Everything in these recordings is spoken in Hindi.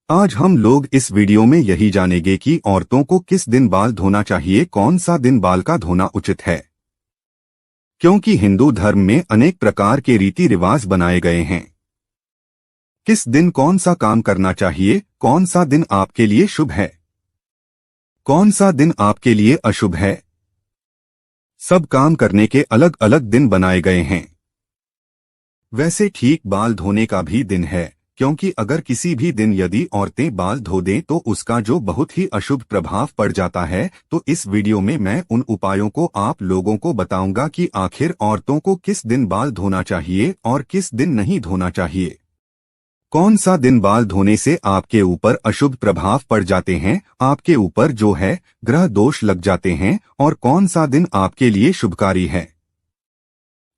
आज हम लोग इस वीडियो में यही जानेंगे कि औरतों को किस दिन बाल धोना चाहिए, कौन सा दिन बाल का धोना उचित है। क्योंकि हिंदू धर्म में अनेक प्रकार के रीति रिवाज बनाए गए हैं। किस दिन कौन सा काम करना चाहिए, कौन सा दिन आपके लिए शुभ है, कौन सा दिन आपके लिए अशुभ है, सब काम करने के अलग अलग दिन बनाए गए हैं। वैसे ठीक बाल धोने का भी दिन है, क्योंकि अगर किसी भी दिन यदि औरतें बाल धो दें तो उसका जो बहुत ही अशुभ प्रभाव पड़ जाता है। तो इस वीडियो में मैं उन उपायों को आप लोगों को बताऊंगा कि आखिर औरतों को किस दिन बाल धोना चाहिए और किस दिन नहीं धोना चाहिए। कौन सा दिन बाल धोने से आपके ऊपर अशुभ प्रभाव पड़ जाते हैं, आपके ऊपर जो है ग्रह दोष लग जाते हैं, और कौन सा दिन आपके लिए शुभकारी है,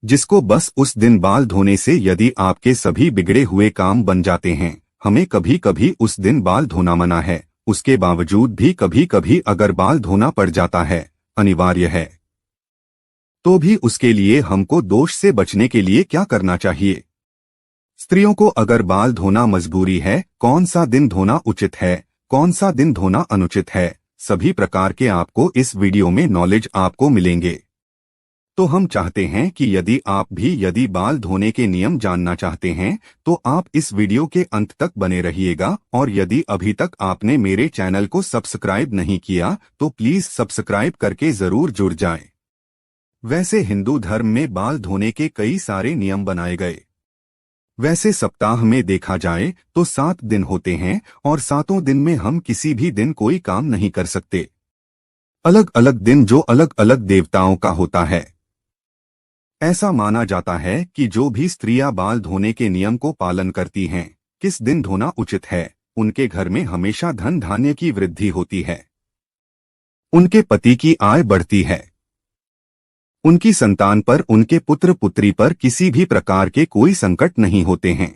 जिसको बस उस दिन बाल धोने से यदि आपके सभी बिगड़े हुए काम बन जाते हैं। हमें कभी कभी उस दिन बाल धोना मना है, उसके बावजूद भी कभी कभी अगर बाल धोना पड़ जाता है, अनिवार्य है, तो भी उसके लिए हमको दोष से बचने के लिए क्या करना चाहिए। स्त्रियों को अगर बाल धोना मजबूरी है, कौन सा दिन धोना उचित है, कौन सा दिन धोना अनुचित है, सभी प्रकार के आपको इस वीडियो में नॉलेज आपको मिलेंगे। तो हम चाहते हैं कि यदि बाल धोने के नियम जानना चाहते हैं तो आप इस वीडियो के अंत तक बने रहिएगा। और यदि अभी तक आपने मेरे चैनल को सब्सक्राइब नहीं किया तो प्लीज सब्सक्राइब करके जरूर जुड़ जाएं। वैसे हिंदू धर्म में बाल धोने के कई सारे नियम बनाए गए। वैसे सप्ताह में देखा जाए तो 7 दिन होते हैं और 7 दिन में हम किसी भी दिन कोई काम नहीं कर सकते। अलग अलग दिन जो अलग अलग देवताओं का होता है। ऐसा माना जाता है कि जो भी स्त्रियां बाल धोने के नियम को पालन करती हैं, किस दिन धोना उचित है, उनके घर में हमेशा धन धान्य की वृद्धि होती है, उनके पति की आय बढ़ती है, उनकी संतान पर, उनके पुत्र पुत्री पर किसी भी प्रकार के कोई संकट नहीं होते हैं।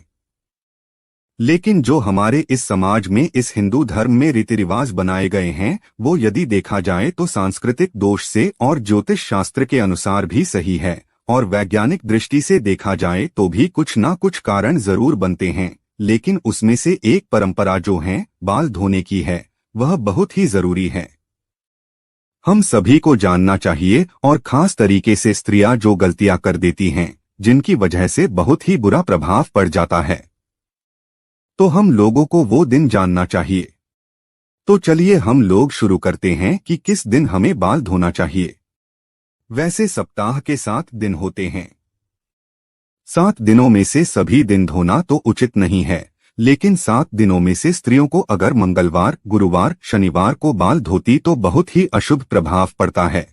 लेकिन जो हमारे इस समाज में, इस हिंदू धर्म में रीति रिवाज बनाए गए हैं, वो यदि देखा जाए तो सांस्कृतिक दोष से और ज्योतिष शास्त्र के अनुसार भी सही है, और वैज्ञानिक दृष्टि से देखा जाए तो भी कुछ ना कुछ कारण जरूर बनते हैं। लेकिन उसमें से एक परंपरा जो है बाल धोने की है, वह बहुत ही जरूरी है। हम सभी को जानना चाहिए, और खास तरीके से स्त्रियां जो गलतियां कर देती हैं, जिनकी वजह से बहुत ही बुरा प्रभाव पड़ जाता है, तो हम लोगों को वो दिन जानना चाहिए। तो चलिए हम लोग शुरू करते हैं कि किस दिन हमें बाल धोना चाहिए। वैसे सप्ताह के 7 दिन होते हैं। 7 दिनों में से सभी दिन धोना तो उचित नहीं है, लेकिन 7 दिनों में से स्त्रियों को अगर मंगलवार, गुरुवार, शनिवार को बाल धोती तो बहुत ही अशुभ प्रभाव पड़ता है।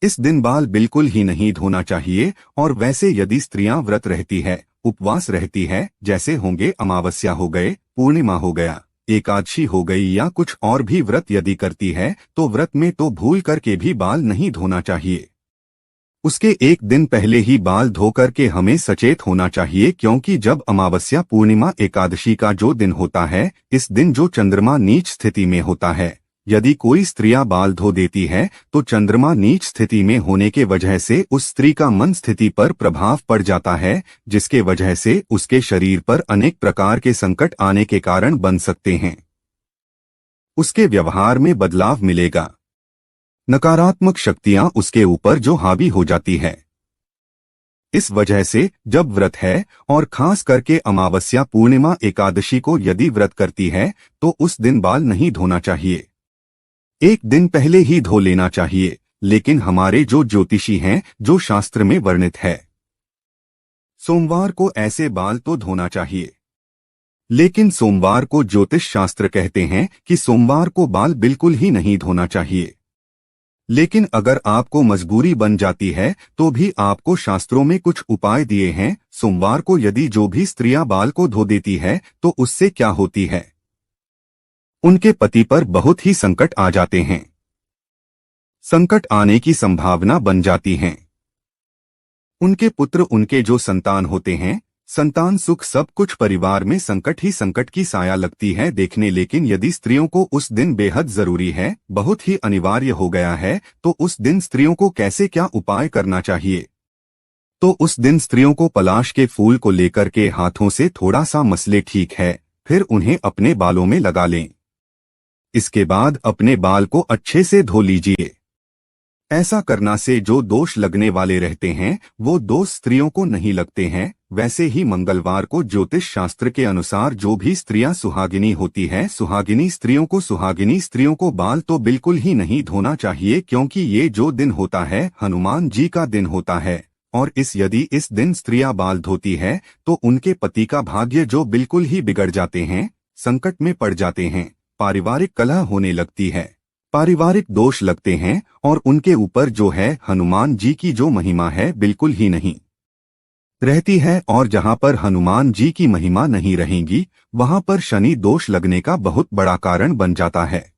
इस दिन बाल बिल्कुल ही नहीं धोना चाहिए। और वैसे यदि स्त्रियां व्रत रहती है, उपवास रहती है, जैसे होंगे अमावस्या हो गए, पूर्णिमा हो गया, एकादशी हो गई, या कुछ और भी व्रत यदि करती है, तो व्रत में तो भूल करके भी बाल नहीं धोना चाहिए। उसके एक दिन पहले ही बाल धो करके हमें सचेत होना चाहिए, क्योंकि जब अमावस्या, पूर्णिमा, एकादशी का जो दिन होता है, इस दिन जो चंद्रमा नीच स्थिति में होता है, यदि कोई स्त्रियां बाल धो देती है तो चंद्रमा नीच स्थिति में होने के वजह से उस स्त्री का मन स्थिति पर प्रभाव पड़ जाता है, जिसके वजह से उसके शरीर पर अनेक प्रकार के संकट आने के कारण बन सकते हैं। उसके व्यवहार में बदलाव मिलेगा, नकारात्मक शक्तियां उसके ऊपर जो हावी हो जाती है। इस वजह से जब व्रत है, और खास करके अमावस्या, पूर्णिमा, एकादशी को यदि व्रत करती है, तो उस दिन बाल नहीं धोना चाहिए। एक दिन पहले ही धो लेना चाहिए। लेकिन हमारे जो ज्योतिषी हैं, जो शास्त्र में वर्णित है, सोमवार को ऐसे बाल तो धोना चाहिए। लेकिन सोमवार को ज्योतिष शास्त्र कहते हैं कि सोमवार को बाल बिल्कुल ही नहीं धोना चाहिए। लेकिन अगर आपको मजबूरी बन जाती है तो भी आपको शास्त्रों में कुछ उपाय दिए हैं। सोमवार को यदि जो भी स्त्रियां बाल को धो देती है तो उससे क्या होती है, उनके पति पर बहुत ही संकट आ जाते हैं, संकट आने की संभावना बन जाती है। उनके पुत्र, उनके जो संतान होते हैं, संतान सुख, सब कुछ, परिवार में संकट ही संकट की साया लगती है देखने। लेकिन यदि स्त्रियों को उस दिन बेहद जरूरी है, बहुत ही अनिवार्य हो गया है, तो उस दिन स्त्रियों को कैसे क्या उपाय करना चाहिए। तो उस दिन स्त्रियों को पलाश के फूल को लेकर के हाथों से थोड़ा सा मसले, ठीक है, फिर उन्हें अपने बालों में लगा लें। इसके बाद अपने बाल को अच्छे से धो लीजिए। ऐसा करना से जो दोष लगने वाले रहते हैं वो दोष स्त्रियों को नहीं लगते हैं। वैसे ही मंगलवार को ज्योतिष शास्त्र के अनुसार जो भी स्त्रियां सुहागिनी होती है, सुहागिनी स्त्रियों को बाल तो बिल्कुल ही नहीं धोना चाहिए, क्योंकि ये जो दिन होता है हनुमान जी का दिन होता है। और यदि इस दिन स्त्रियां बाल धोती है तो उनके पति का भाग्य जो बिल्कुल ही बिगड़ जाते हैं, संकट में पड़ जाते हैं, पारिवारिक कलह होने लगती है, पारिवारिक दोष लगते हैं, और उनके ऊपर जो है हनुमान जी की जो महिमा है बिल्कुल ही नहीं रहती है। और जहां पर हनुमान जी की महिमा नहीं रहेगी वहां पर शनि दोष लगने का बहुत बड़ा कारण बन जाता है।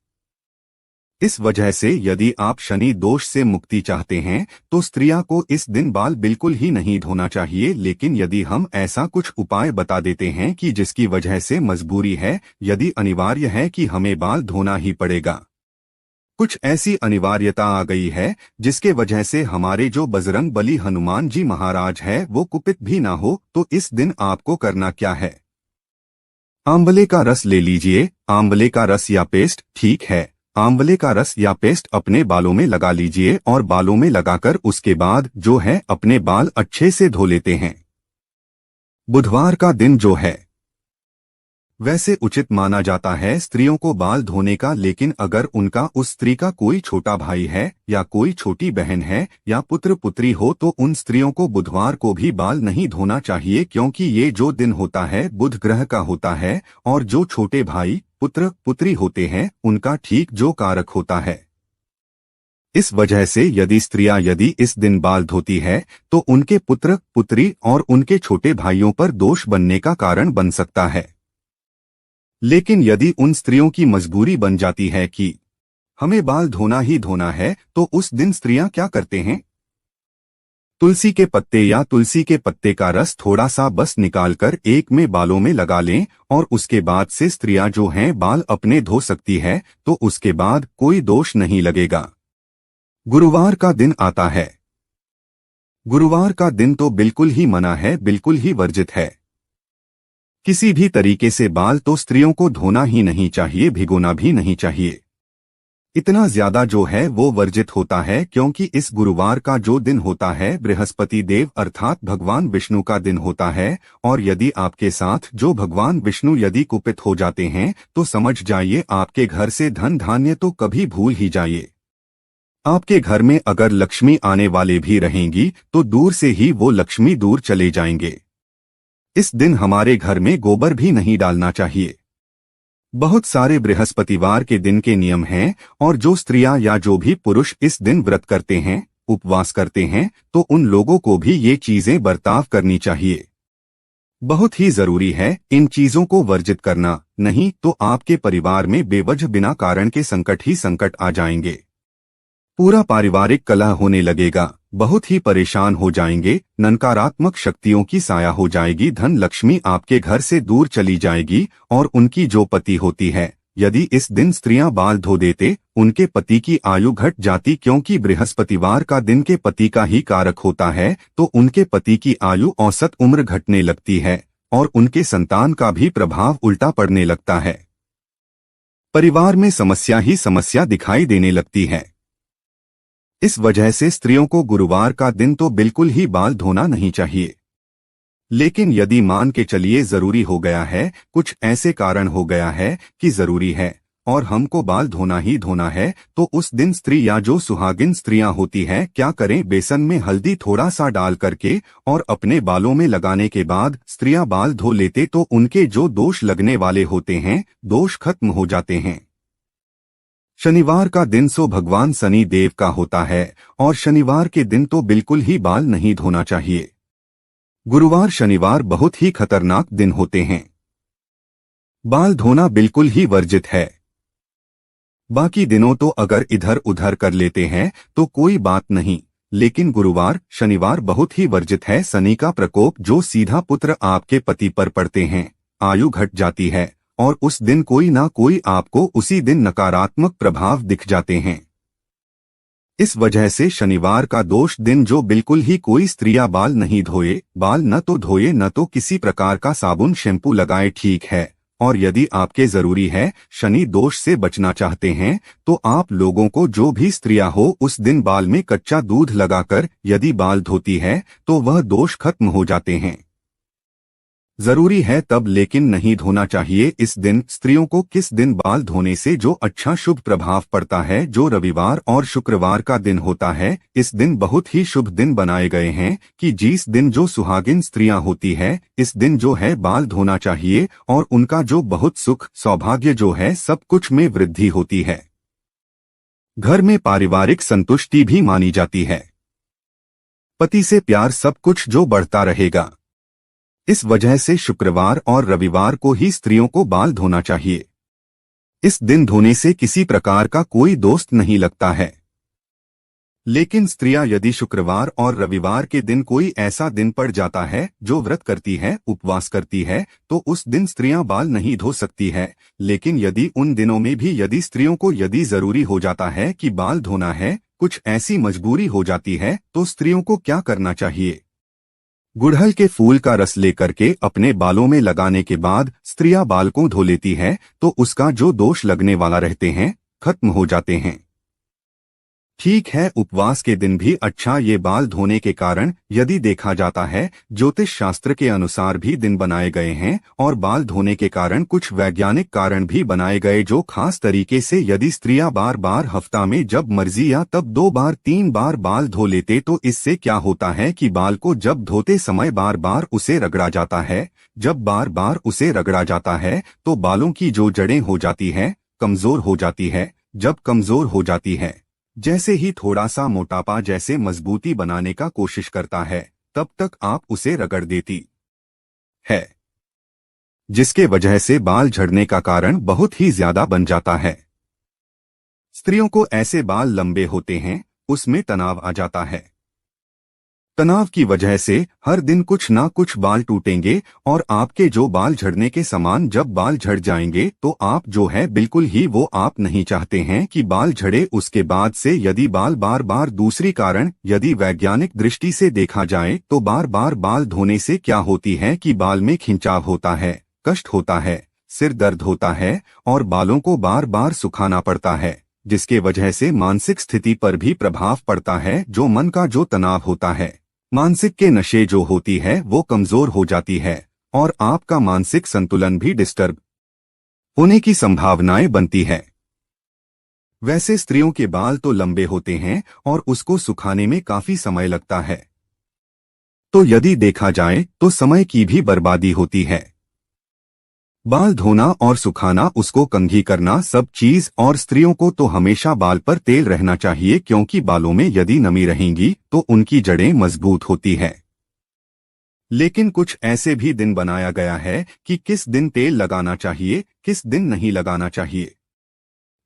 इस वजह से यदि आप शनि दोष से मुक्ति चाहते हैं तो स्त्रियां को इस दिन बाल बिल्कुल ही नहीं धोना चाहिए। लेकिन यदि हम ऐसा कुछ उपाय बता देते हैं कि जिसकी वजह से मजबूरी है, यदि अनिवार्य है कि हमें बाल धोना ही पड़ेगा, कुछ ऐसी अनिवार्यता आ गई है जिसके वजह से हमारे जो बजरंग बली हनुमान जी महाराज है वो कुपित भी ना हो, तो इस दिन आपको करना क्या है? आंवले का रस ले लीजिए। आंवले का रस या पेस्ट, ठीक है, आंवले का रस या पेस्ट अपने बालों में लगा लीजिए और बालों में लगाकर उसके बाद जो है अपने बाल अच्छे से धो लेते हैं। बुधवार का दिन जो है वैसे उचित माना जाता है स्त्रियों को बाल धोने का, लेकिन अगर उनका उस स्त्री का कोई छोटा भाई है या कोई छोटी बहन है या पुत्र पुत्री हो तो उन स्त्रियों को बुधवार को भी बाल नहीं धोना चाहिए, क्योंकि ये जो दिन होता है बुध ग्रह का होता है और जो छोटे भाई पुत्र पुत्री होते हैं उनका ठीक जो कारक होता है। इस वजह से यदि स्त्रियां यदि इस दिन बाल धोती है तो उनके पुत्र पुत्री और उनके छोटे भाइयों पर दोष बनने का कारण बन सकता है। लेकिन यदि उन स्त्रियों की मजबूरी बन जाती है कि हमें बाल धोना ही धोना है तो उस दिन स्त्रियां क्या करते हैं? तुलसी के पत्ते या तुलसी के पत्ते का रस थोड़ा सा बस निकालकर एक में बालों में लगा लें और उसके बाद से स्त्रियां जो हैं बाल अपने धो सकती है, तो उसके बाद कोई दोष नहीं लगेगा। गुरुवार का दिन आता है। गुरुवार का दिन तो बिल्कुल ही मना है, बिल्कुल ही वर्जित है। किसी भी तरीके से बाल तो स्त्रियों को धोना ही नहीं चाहिए, भिगोना भी नहीं चाहिए। इतना ज्यादा जो है वो वर्जित होता है, क्योंकि इस गुरुवार का जो दिन होता है बृहस्पति देव अर्थात भगवान विष्णु का दिन होता है। और यदि आपके साथ जो भगवान विष्णु यदि कुपित हो जाते हैं तो समझ जाइए आपके घर से धन धान्य तो कभी भूल ही जाइए। आपके घर में अगर लक्ष्मी आने वाले भी रहेंगी तो दूर से ही वो लक्ष्मी दूर चले जाएंगे। इस दिन हमारे घर में गोबर भी नहीं डालना चाहिए। बहुत सारे बृहस्पतिवार के दिन के नियम हैं और जो स्त्रियां या जो भी पुरुष इस दिन व्रत करते हैं, उपवास करते हैं, तो उन लोगों को भी ये चीजें बर्ताव करनी चाहिए। बहुत ही जरूरी है इन चीजों को वर्जित करना, नहीं तो आपके परिवार में बेवजह बिना कारण के संकट ही संकट आ जाएंगे। पूरा पारिवारिक कलह होने लगेगा, बहुत ही परेशान हो जाएंगे, नकारात्मक शक्तियों की साया हो जाएगी, धन लक्ष्मी आपके घर से दूर चली जाएगी और उनकी जो पति होती है, यदि इस दिन स्त्रियां बाल धो देते उनके पति की आयु घट जाती, क्योंकि बृहस्पतिवार का दिन के पति का ही कारक होता है, तो उनके पति की आयु औसत उम्र घटने लगती है और उनके संतान का भी प्रभाव उल्टा पड़ने लगता है। परिवार में समस्या ही समस्या दिखाई देने लगती है। इस वजह से स्त्रियों को गुरुवार का दिन तो बिल्कुल ही बाल धोना नहीं चाहिए। लेकिन यदि मान के चलिए जरूरी हो गया है, कुछ ऐसे कारण हो गया है कि जरूरी है और हमको बाल धोना ही धोना है, तो उस दिन स्त्री या जो सुहागिन स्त्रियां होती हैं क्या करें, बेसन में हल्दी थोड़ा सा डाल करके और अपने बालों में लगाने के बाद स्त्रियां बाल धो लेते तो उनके जो दोष लगने वाले होते हैं दोष खत्म हो जाते हैं। शनिवार का दिन सो भगवान शनि देव का होता है और शनिवार के दिन तो बिल्कुल ही बाल नहीं धोना चाहिए। गुरुवार शनिवार बहुत ही खतरनाक दिन होते हैं, बाल धोना बिल्कुल ही वर्जित है। बाकी दिनों तो अगर इधर उधर कर लेते हैं तो कोई बात नहीं, लेकिन गुरुवार शनिवार बहुत ही वर्जित है। शनि का प्रकोप जो सीधा पुत्र आपके पति पर पड़ते हैं, आयु घट जाती है और उस दिन कोई ना कोई आपको उसी दिन नकारात्मक प्रभाव दिख जाते हैं। इस वजह से शनिवार का दोष दिन जो बिल्कुल ही कोई स्त्रियां बाल नहीं धोए, बाल न तो धोए न तो किसी प्रकार का साबुन शैम्पू लगाए, ठीक है, और यदि आपके जरूरी है शनि दोष से बचना चाहते हैं तो आप लोगों को जो भी स्त्रियां हो उस दिन बाल में कच्चा दूध लगाकर यदि बाल धोती है तो वह दोष खत्म हो जाते हैं। जरूरी है तब लेकिन नहीं धोना चाहिए इस दिन। स्त्रियों को किस दिन बाल धोने से जो अच्छा शुभ प्रभाव पड़ता है, जो रविवार और शुक्रवार का दिन होता है, इस दिन बहुत ही शुभ दिन बनाए गए हैं कि जिस दिन जो सुहागिन स्त्रियां होती है इस दिन जो है बाल धोना चाहिए और उनका जो बहुत सुख सौभाग्य जो है सब कुछ में वृद्धि होती है। घर में पारिवारिक संतुष्टि भी मानी जाती है, पति से प्यार सब कुछ जो बढ़ता रहेगा। इस वजह से शुक्रवार और रविवार को ही स्त्रियों को बाल धोना चाहिए। इस दिन धोने से किसी प्रकार का कोई दोष नहीं लगता है। लेकिन स्त्रियां यदि शुक्रवार और रविवार के दिन कोई ऐसा दिन पड़ जाता है जो व्रत करती है, उपवास करती है, तो उस दिन स्त्रियां बाल नहीं धो सकती है। लेकिन यदि उन दिनों में भी यदि स्त्रियों को यदि जरूरी हो जाता है कि बाल धोना है, कुछ ऐसी मजबूरी हो जाती है, तो स्त्रियों को क्या करना चाहिए? गुड़हल के फूल का रस लेकर के अपने बालों में लगाने के बाद स्त्रियां बाल को धो लेती है तो उसका जो दोष लगने वाला रहते हैं खत्म हो जाते हैं। ठीक है, उपवास के दिन भी अच्छा ये बाल धोने के कारण यदि देखा जाता है ज्योतिष शास्त्र के अनुसार भी दिन बनाए गए हैं और बाल धोने के कारण कुछ वैज्ञानिक कारण भी बनाए गए जो खास तरीके से यदि स्त्रियां बार बार हफ्ता में जब मर्जी या तब 2 बार 3 बार बाल धो लेते तो इससे क्या होता है कि बाल को जब धोते समय बार बार उसे रगड़ा जाता है। जब बार बार उसे रगड़ा जाता है तो बालों की जो जड़ें हो जाती है कमजोर हो जाती है। जब कमजोर हो जाती है, जैसे ही थोड़ा सा मोटापा जैसे मजबूती बनाने का कोशिश करता है तब तक आप उसे रगड़ देती है, जिसके वजह से बाल झड़ने का कारण बहुत ही ज्यादा बन जाता है। स्त्रियों को ऐसे बाल लंबे होते हैं, उसमें तनाव आ जाता है। तनाव की वजह से हर दिन कुछ ना कुछ बाल टूटेंगे और आपके जो बाल झड़ने के समान जब बाल झड़ जाएंगे तो आप जो है बिल्कुल ही वो आप नहीं चाहते हैं कि बाल झड़े। उसके बाद से यदि बाल बार बार दूसरी कारण यदि वैज्ञानिक दृष्टि से देखा जाए तो बार बार बाल धोने से क्या होती है कि बाल में खिंचाव होता है, कष्ट होता है, सिर दर्द होता है और बालों को बार बार सुखाना पड़ता है, जिसके वजह से मानसिक स्थिति पर भी प्रभाव पड़ता है। जो मन का जो तनाव होता है, मानसिक के नशे जो होती है वो कमजोर हो जाती है और आपका मानसिक संतुलन भी डिस्टर्ब होने की संभावनाएं बनती है। वैसे स्त्रियों के बाल तो लंबे होते हैं और उसको सुखाने में काफी समय लगता है, तो यदि देखा जाए तो समय की भी बर्बादी होती है। बाल धोना और सुखाना, उसको कंघी करना सब चीज, और स्त्रियों को तो हमेशा बाल पर तेल रहना चाहिए क्योंकि बालों में यदि नमी रहेंगी तो उनकी जड़ें मजबूत होती है। लेकिन कुछ ऐसे भी दिन बनाया गया है कि किस दिन तेल लगाना चाहिए, किस दिन नहीं लगाना चाहिए।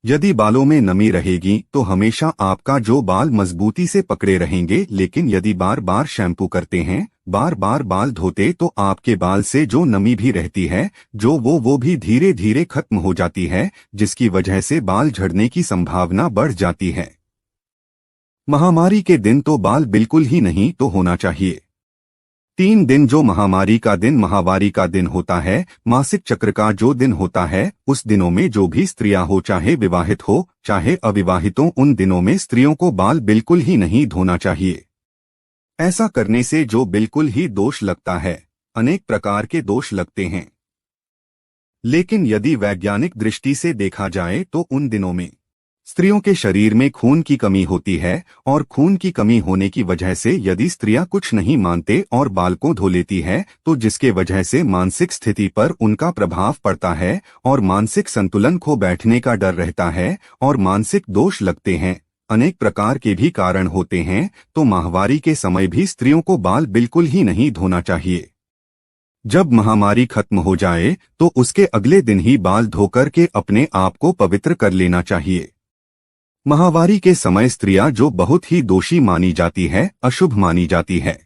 यदि बालों में नमी रहेगी तो हमेशा आपका जो बाल मजबूती से पकड़े रहेंगे, लेकिन यदि बार बार शैम्पू करते हैं, बार बार बाल धोते तो आपके बाल से जो नमी भी रहती है जो वो भी धीरे धीरे खत्म हो जाती है, जिसकी वजह से बाल झड़ने की संभावना बढ़ जाती है। महामारी के दिन तो बाल बिल्कुल ही नहीं तो होना चाहिए। 3 दिन जो महामारी का दिन, माहवारी का दिन होता है, मासिक चक्र का जो दिन होता है, उस दिनों में जो भी स्त्रियां हो, चाहे विवाहित हो चाहे अविवाहित हो, उन दिनों में स्त्रियों को बाल बिल्कुल ही नहीं धोना चाहिए। ऐसा करने से जो बिल्कुल ही दोष लगता है, अनेक प्रकार के दोष लगते हैं। लेकिन यदि वैज्ञानिक दृष्टि से देखा जाए तो उन दिनों में स्त्रियों के शरीर में खून की कमी होती है और खून की कमी होने की वजह से यदि स्त्रियां कुछ नहीं मानते और बाल को धो लेती है तो जिसके वजह से मानसिक स्थिति पर उनका प्रभाव पड़ता है और मानसिक संतुलन खो बैठने का डर रहता है और मानसिक दोष लगते हैं। अनेक प्रकार के भी कारण होते हैं, तो माहवारी के समय भी स्त्रियों को बाल बिल्कुल ही नहीं धोना चाहिए। जब महामारी खत्म हो जाए तो उसके अगले दिन ही बाल धोकर के अपने आप को पवित्र कर लेना चाहिए। माहवारी के समय स्त्रियां जो बहुत ही दोषी मानी जाती है, अशुभ मानी जाती है।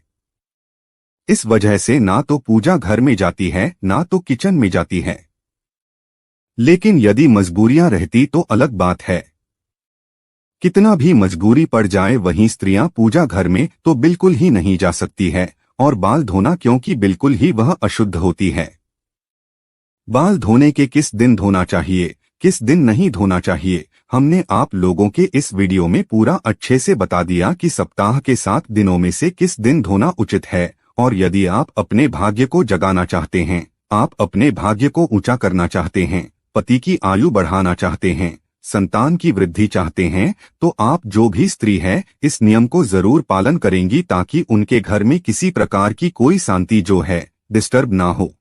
इस वजह से ना तो पूजा घर में जाती है ना तो किचन में जाती है। लेकिन यदि मजबूरियां रहती तो अलग बात है। कितना भी मजबूरी पड़ जाए वहीं स्त्रियां पूजा घर में तो बिल्कुल ही नहीं जा सकती है और बाल धोना क्योंकि बिल्कुल ही वह अशुद्ध होती है। बाल धोने के किस दिन धोना चाहिए, किस दिन नहीं धोना चाहिए, हमने आप लोगों के इस वीडियो में पूरा अच्छे से बता दिया कि सप्ताह के 7 दिनों में से किस दिन धोना उचित है। और यदि आप अपने भाग्य को जगाना चाहते हैं, आप अपने भाग्य को ऊंचा करना चाहते हैं, पति की आयु बढ़ाना चाहते हैं, संतान की वृद्धि चाहते हैं, तो आप जो भी स्त्री है इस नियम को जरूर पालन करेंगी ताकि उनके घर में किसी प्रकार की कोई शांति जो है डिस्टर्ब ना हो।